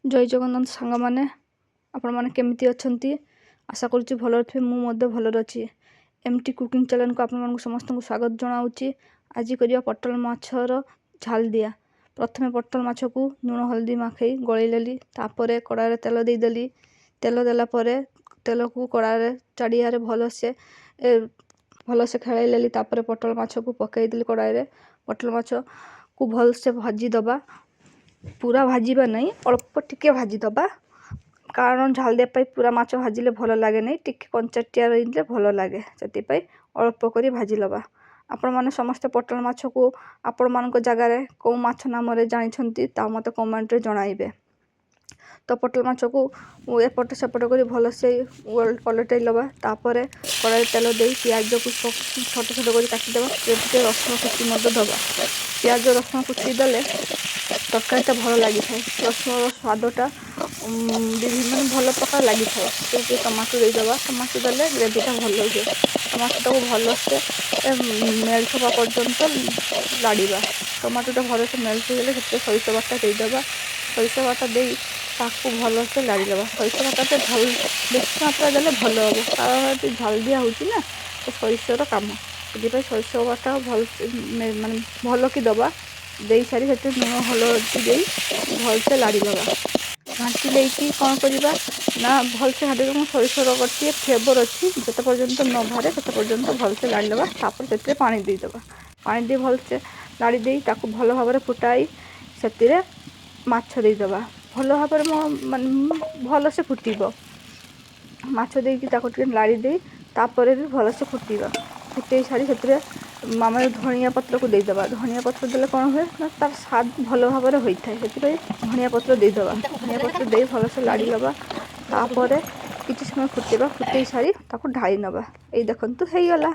जय जगन्नाथ सांग मैंने आपण मैंने केमती अच्छा आशा करुच्ची भल थे मुझे भल अच्छी एमटी कुकिंग चैनल को आपण समस्त को स्वागत जनाऊँगी। आज करवा पटल माछर झाल दिया। प्रथमे पटल माछ को लुण हल्दी माखई गलैली तापर कड़ाई तेल देदेली। तेल देलापर तेल को कड़ाई चारिया भलसे खेल तापर पटल माछ को पकईदेली। कड़ाई पटल माछ को भलसे भाजीदबा, पूरा भाजवा नहीं अल्प टिके भाजीदबा, कारण झाल देपाई पूरा माछ भाजिले भल लगे नहीं, टिके कंचाटिया रही भल लगे से अल्प कर भाजीलबा। आपण मैंने समस्त पटल माछ को आपण मान जगार कौ माछ नाम जानते मत कमेंट जनइबे। तो पटल माछ को एपट सेपट कर भलसे पलटैलबा। तापर कड़ाई तेल दे पियाज को छोट छोट कर काटिदेबा। रसुण कुची मत दबा। पियाज रसुण कुची देले तरकारीटा भल लगी था। रसुण स्वादटा विभिन्न भल प्रकार लगी था। टमाटो देदेबा। टमाटो देले ग्रेवीटा भल हुए। टमाटोटा को भलसे मेल्ट हवा पर्यंत लाड़ा। टमाटोटा भलसे मेल्ट होगले सरिष बाटा देदेबा। सरिष बाटा दे भलसे लाड़ा। सरिष बाटा भल बेस मात्रा देले भल हम, कारण झाल दिया होची ना, तो सरिषर कम से सरिष बाटा भल माने भल कि दबा। दे सारी से लुण हल्दी दे भलसे लाड़ा। घाटी लेकिन कौन करवा ना भलसे घाटी सरिषर गोटे फ्लेवर अच्छी जिते पर्यंत न बाहर से पर्यंत भलसे लाड़ा। तापर से पानी देदेबा। पानी दे भलसे लाड़ी दे भल भाव फुटाई से माछ देदेबा। भल भाव भलसे फुटब माछ देकी लाड़ी दे तापर भी भलसे फुटब। फुटे सारी से आम धनिया पत्र को देदेबा। धनिया पत्र देले कौन हुए ना तार स्वाद भल भाव होता है। से धनिया पत्र देदेबा। धनिया पत्र दे भलसे लाड़ीलबा। तापर किसी समय फुटेबा। फुटे सारी ढाई नवा। ये देखु हो गला।